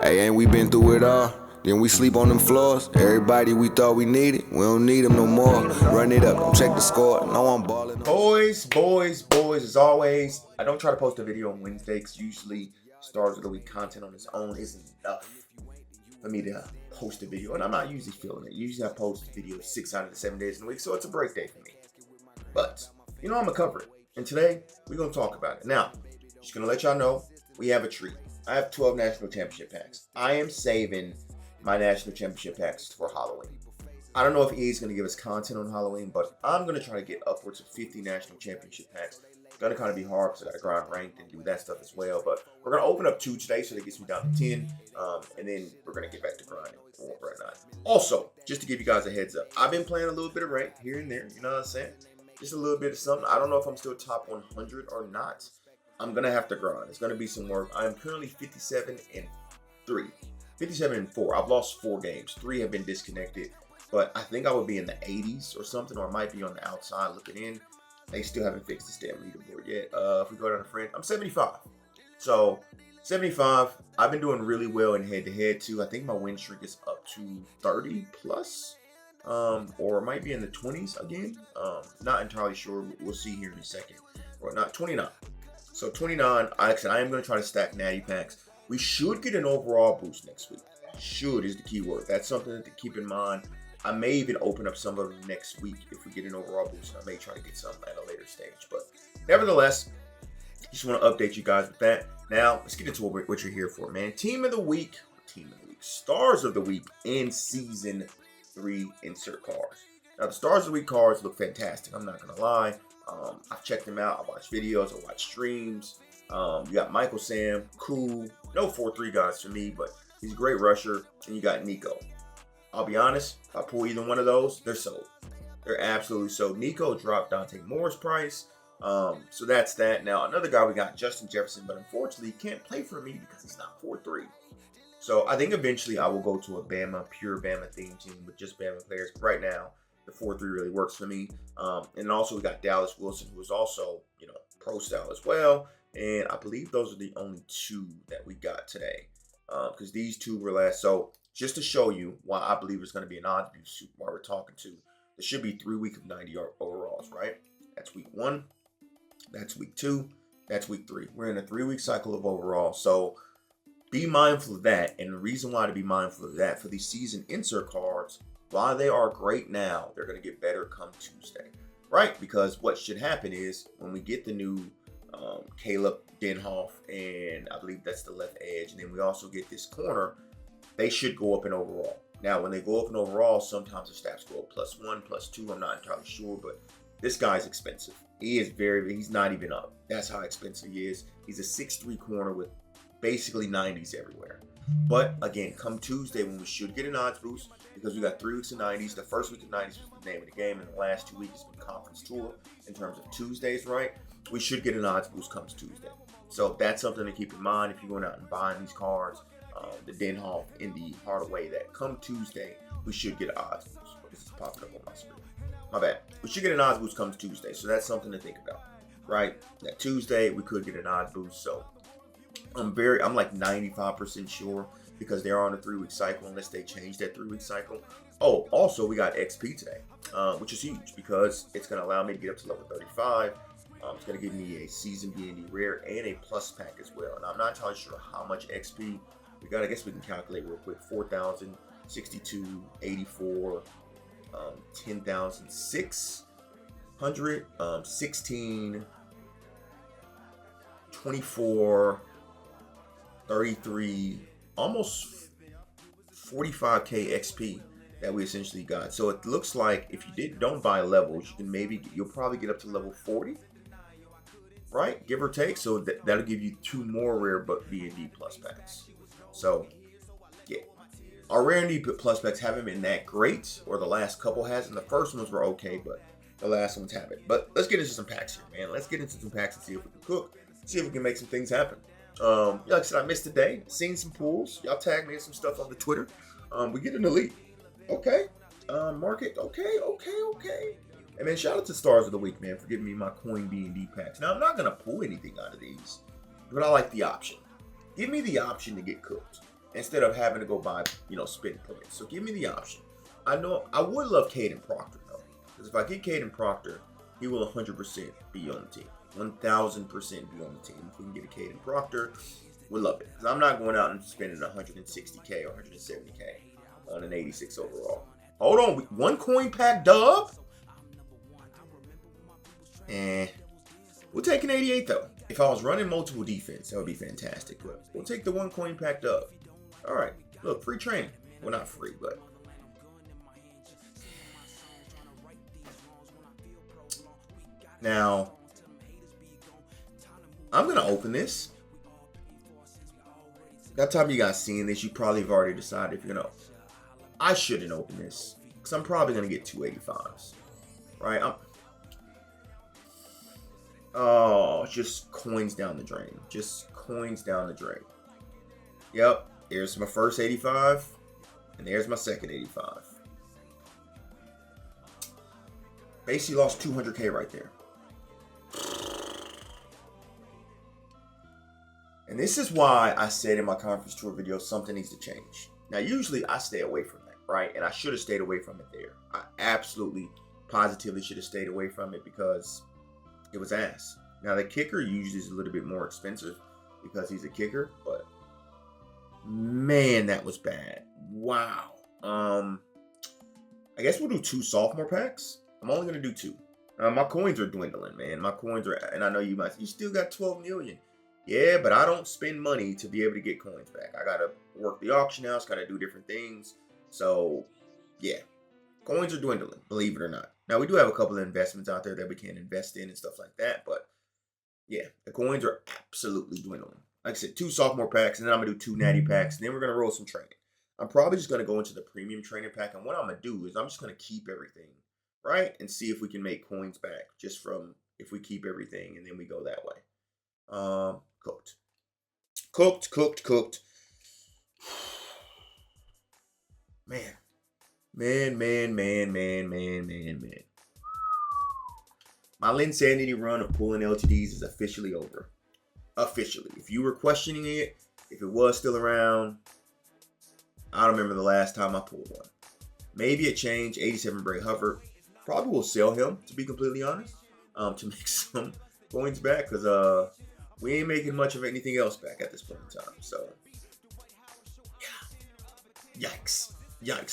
Hey, ain't we been through it all? Then we sleep on them floors. Everybody we thought we needed, we don't need them no more. Run it up, don't check the score. No, I'm balling. Boys, as always, I don't try to post a video on Wednesday because usually stars of the week content on its own isn't enough for me to post a video. And I'm not usually feeling it. Usually I post videos 6 out of the 7 days in a week, so it's a break day for me. But, I'm going to cover it. And today, we're going to talk about it. Now, just going to let y'all know, we have a treat. I have 12 national championship packs. I am saving my national championship packs for Halloween. I don't know if EA's going to give us content on Halloween, but I'm going to try to get upwards of 50 national championship packs. It's going to kind of be hard because I got to grind ranked and do that stuff as well. But we're going to open up 2 today, so that gets me down to 10. And then we're going to get back to grinding or whatnot. Also, just to give you guys a heads up, I've been playing a little bit of ranked here and there. You know what I'm saying? Just a little bit of something. I don't know if I'm still top 100 or not. I'm going to have to grind. It's going to be some work. I'm currently 57 and 3. 57 and 4. I've lost 4 games. 3 have been disconnected. But I think I would be in the 80s or something, or I might be on the outside looking in. They still haven't fixed this damn leaderboard yet. If we go down to friend, I'm 75. So 75. I've been doing really well in head-to-head too. I think my win streak is up to 30 plus. Or it might be in the 20s again. Not entirely sure. We'll see here in a second. Or not, 29. So 29, I am going to try to stack natty packs. We should get an overall boost next week. Should is the key word. That's something to keep in mind. I may even open up some of them next week if we get an overall boost. I may try to get some at a later stage. But nevertheless, just want to update you guys with that. Now, let's get into what you're here for, man. Team of the week, stars of the week, and season 3 insert cards. Now, the stars of the week cards look fantastic. I'm not going to lie. I've checked them out. I watched videos. I watched streams. You got Michael Sam, cool. No 4-3 guys for me, but he's a great rusher. And you got Nico. I'll be honest, if I pull either one of those, they're sold. They're absolutely sold. Nico dropped Dante Moore's price. So that's that. Now, another guy we got, Justin Jefferson, but unfortunately, he can't play for me because he's not 4-3. So I think eventually I will go to a Bama, pure Bama theme team with just Bama players. But right now, the 4-3 really works for me. And also we got Dallas Wilson, who is also, pro style as well. And I believe those are the only 2 that we got today. Because these 2 were last. So just to show you why I believe it's going to be an odd suit while we're talking to, there should be 3 weeks of 90 overalls, right? That's week 1. That's week 2. That's week 3. We're in a 3-week cycle of overalls. So be mindful of that. And the reason why to be mindful of that, for these season insert cards, while they are great now, they're going to get better come Tuesday, right? Because what should happen is when we get the new Caleb Denhoff, and I believe that's the left edge, and then we also get this corner, they should go up in overall. Now, when they go up in overall, sometimes the stats go up +1, +2. I'm not entirely sure, but this guy's expensive. He is he's not even up. That's how expensive he is. He's a 6'3 corner with basically 90s everywhere. But again, come Tuesday when we should get an odds boost, because we got 3 weeks of 90s. The first week of 90s was the name of the game, and the last 2 weeks has been conference tour in terms of Tuesdays, right? We should get an odds boost comes Tuesday. So that's something to keep in mind if you're going out and buying these cards. The Denhoff in the Hardaway, that come Tuesday, we should get an odds boost. This is popping up on my screen. My bad. We should get an odds boost comes Tuesday. So that's something to think about, right? That Tuesday, we could get an odds boost. So I'm like 95% sure, because they're on a 3-week cycle unless they change that 3-week cycle. Oh, also we got XP today, which is huge because it's going to allow me to get up to level 35. It's going to give me a season D&D rare and a plus pack as well. And I'm not entirely sure how much XP we got. I guess we can calculate real quick. 4,000, 62, 84, 10,600, 16, 24, 33, almost 45k XP that we essentially got. So it looks like if you don't buy levels, you can you'll probably get up to level 40, right? Give or take. So that'll give you 2 more rare but B&D plus packs. So yeah, our rare and D plus packs haven't been that great, or the last couple hasn't. The first ones were okay, but the last ones haven't. But let's get into some packs here, man. Let's get into some packs and see if we can cook, see if we can make some things happen. Like I said, I missed today. Seen some pools. Y'all tagged me in some stuff on the Twitter. We get an elite. Okay. Market. Okay. And man, shout out to Stars of the Week, man, for giving me my coin B&D packs. Now, I'm not going to pull anything out of these, but I like the option. Give me the option to get cooked. instead of having to go buy, spin points. So give me the option. I know I would love Caden Proctor though, because if I get Caden Proctor, he will 100% be on the team. 1,000% be on the team. If we can get a Caden Proctor, we'll love it. Because I'm not going out and spending 160K or 170K on an 86 overall. Hold on, one coin pack dub? We'll take an 88 though. If I was running multiple defense, that would be fantastic. But we'll take the one coin pack dub. All right, look, free training. Well, not free, but now I'm gonna open this. That time you guys seeing this, you probably have already decided if you're gonna. I shouldn't open this because I'm probably gonna get 285s, right? Oh, just coins down the drain. Just coins down the drain. Yep, here's my first 85, and there's my second 85. Basically lost 200K right there. And this is why I said in my conference tour video, something needs to change. Now, usually I stay away from that, right? And I should have stayed away from it there. I absolutely, positively should have stayed away from it because it was ass. Now, the kicker usually is a little bit more expensive because he's a kicker, but man, that was bad. Wow. I guess we'll do 2 sophomore packs. I'm only going to do 2. My coins are dwindling, man. My coins are, and I know you still got 12 million. Yeah, but I don't spend money to be able to get coins back. I got to work the auction house, got to do different things. So, yeah, coins are dwindling, believe it or not. Now, we do have a couple of investments out there that we can invest in and stuff like that. But, yeah, the coins are absolutely dwindling. Like I said, 2 sophomore packs, and then I'm going to do 2 natty packs, and then we're going to roll some training. I'm probably just going to go into the premium training pack, and what I'm going to do is I'm just going to keep everything, right? And see if we can make coins back just from if we keep everything, and then we go that way. Cooked. Man. My Linsanity run of pulling LTDs is officially over. Officially. If you were questioning it, if it was still around, I don't remember the last time I pulled one. Maybe it changed. 87 Bray Hubbard. Probably will sell him, to be completely honest, to make some coins back, because we ain't making much of anything else back at this point in time. So, yeah. Yikes.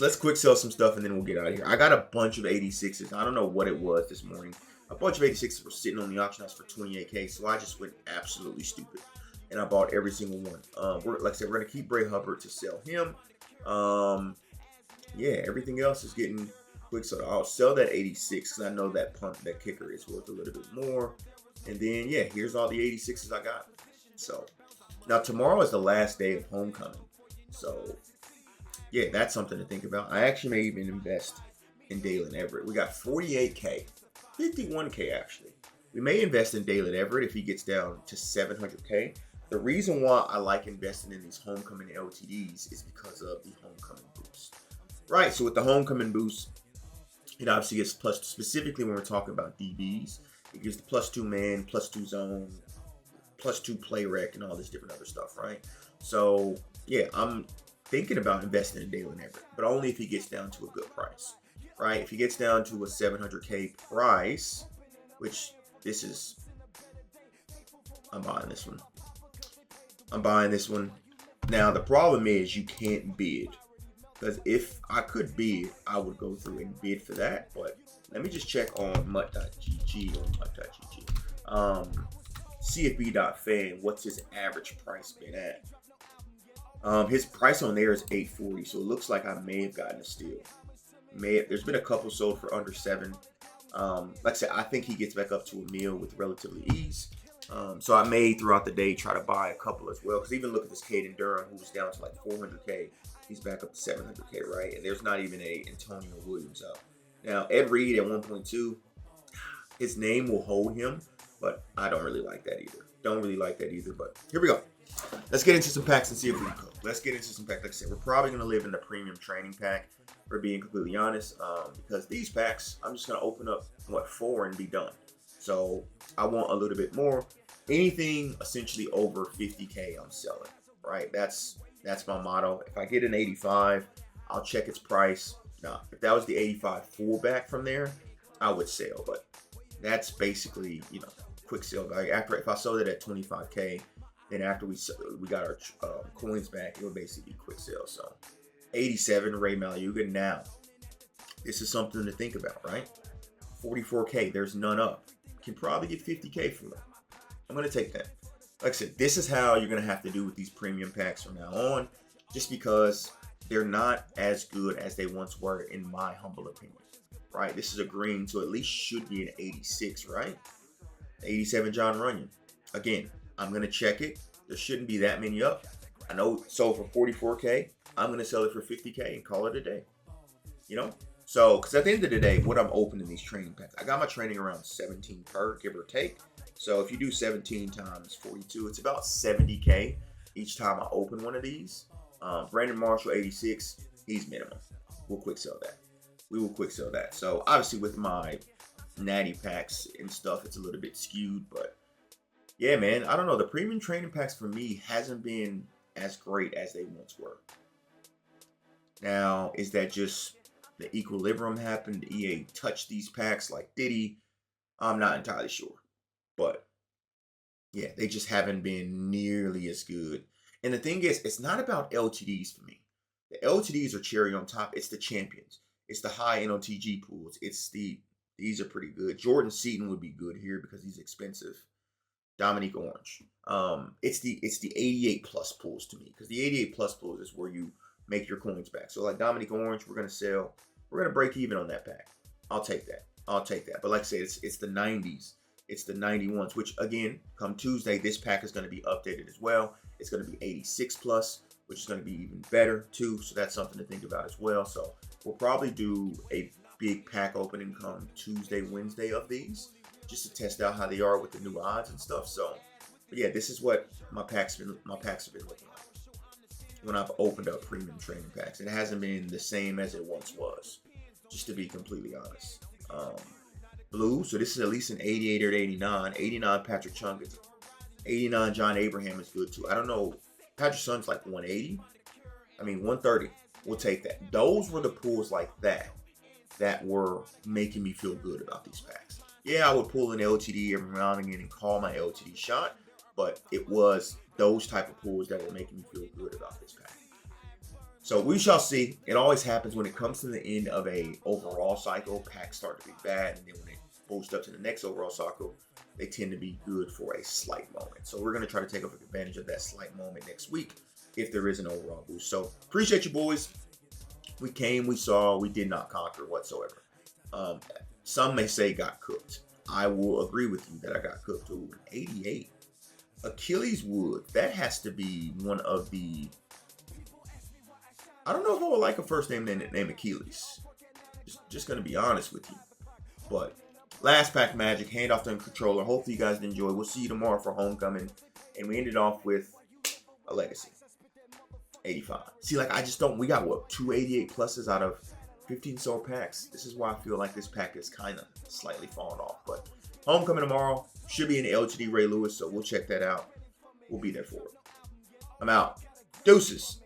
Let's quick sell some stuff and then we'll get out of here. I got a bunch of 86s. I don't know what it was this morning. A bunch of 86s were sitting on the auction house for 28K. So I just went absolutely stupid. And I bought every single one. Like I said, we're going to keep Bray Hubbard to sell him. Yeah, everything else is getting quick sold. I'll sell that 86 because I know that that kicker is worth a little bit more. And then, yeah, here's all the 86s I got. So, now tomorrow is the last day of homecoming. So, yeah, that's something to think about. I actually may even invest in Dalen Everett. We got 48K, 51K actually. We may invest in Dalen Everett if he gets down to 700K. The reason why I like investing in these homecoming LTDs is because of the homecoming boost. Right, so with the homecoming boost, it obviously gets plus, specifically when we're talking about DBs, it gives the +2 man, +2 zone, +2 play rec, and all this different other stuff, right? So, yeah, I'm thinking about investing in Dalen Everett, but only if he gets down to a good price, right? If he gets down to a 700K price, which this is, I'm buying this one. Now, the problem is you can't bid, because if I could bid, I would go through and bid for that, but let me just check on mutt.gg or mutt.gg. CFB.fan, what's his average price been at? His price on there is $840, so it looks like I may have gotten a steal. There's been a couple sold for under 7. Like I said, I think he gets back up to a meal with relatively ease. So I may throughout the day try to buy a couple as well. Because even look at this Caden Durham, who was down to like 400K. He's back up to 700K, right? And there's not even a Antonio Williams out. Now, Ed Reed at 1.2, his name will hold him, but I don't really like that either. But here we go. Let's get into some packs and see if we can cook. Let's get into some packs. Like I said, we're probably going to live in the premium training pack, for being completely honest, because these packs, I'm just going to open up, 4 and be done. So I want a little bit more. Anything essentially over 50K, I'm selling, right? That's That's my motto. If I get an 85, I'll check its price. Now, if that was the 85 fullback from there, I would sell. But that's basically, you know, quick sale value. After, if I sold it at 25K, then after we got our coins back, it would basically be quick sale. So 87 Ray Maluga. Now, this is something to think about, right? 44K, there's none up. Can probably get 50K from it. I'm going to take that. Like I said, this is how you're going to have to do with these premium packs from now on, just because they're not as good as they once were, in my humble opinion, right? This is a green, so at least should be an 86, right? 87 John Runyon. Again, I'm going to check it. There shouldn't be that many up. I know it sold for 44K. I'm going to sell it for 50K and call it a day. You know? So, because at the end of the day, what I'm opening these training packs, I got my training around 17 per, give or take. So if you do 17 times 42, it's about 70K each time I open one of these. Brandon Marshall, 86, he's minimum. We'll quick sell that. We will quick sell that. So obviously with my natty packs and stuff, it's a little bit skewed. But yeah, man, I don't know. The premium training packs for me hasn't been as great as they once were. Now, is that just the equilibrium happened? EA touched these packs like Diddy? I'm not entirely sure. But yeah, they just haven't been nearly as good. And the thing is, it's not about LTDs for me. The LTDs are cherry on top. It's the champions. It's the high NOTG pools. These are pretty good. Jordan Seaton would be good here because he's expensive. Dominique Orange. It's the 88 plus pools to me, because the 88 plus pools is where you make your coins back. So like Dominique Orange, we're gonna sell. We're gonna break even on that pack. I'll take that. But like I said, it's the 90s. It's the 91s, which again, come Tuesday, this pack is going to be updated as well. It's going to be 86 plus, which is going to be even better too. So that's something to think about as well. So we'll probably do a big pack opening come Tuesday, Wednesday of these, just to test out how they are with the new odds and stuff. So, but yeah, this is what my packs have been looking like when I've opened up premium training packs. It hasn't been the same as it once was, just to be completely honest. Blue, so this is at least an 88 or 89. 89 Patrick Chung is 89 John Abraham is good too. I don't know. Patrick Chung's like 180. I mean 130. We'll take that. Those were the pulls like that were making me feel good about these packs. Yeah, I would pull an LTD every now and again and call my LTD shot, but it was those type of pulls that were making me feel good about this pack. So we shall see. It always happens when it comes to the end of a overall cycle. Packs start to be bad, and then when they boost up to the next overall cycle, they tend to be good for a slight moment. So we're going to try to take advantage of that slight moment next week if there is an overall boost. So appreciate you, boys. We came, we saw, we did not conquer whatsoever. Some may say got cooked. I will agree with you that I got cooked. Ooh, 88. Achilles Wood. That has to be one of the... I don't know if I would like a first name named Achilles. Just going to be honest with you. But last pack Magic, hand off to the controller. Hopefully you guys enjoy. We'll see you tomorrow for Homecoming. And we ended off with a Legacy. 85. See, like, I just don't... We got, what, 2 88 pluses out of 15 solar packs. This is why I feel like this pack is kind of slightly falling off. But Homecoming tomorrow. Should be an LTD Ray Lewis, so we'll check that out. We'll be there for it. I'm out. Deuces.